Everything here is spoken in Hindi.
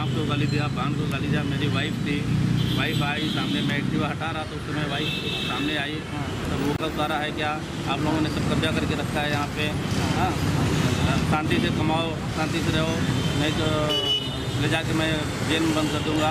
बाप को गाली दिया, बहन को गाली दिया। मेरी वाइफ थी, वाइफ आई सामने, मैं एक्टिवा हटा रहा तो उस समय वाइफ सामने आई। तो वो कब उतारा है क्या, आप लोगों ने सब कब्जा करके रखा है यहाँ पे। हाँ, शांति से कमाओ, शांति से रहो, नहीं तो ले जाके मैं जेल में बंद कर दूँगा।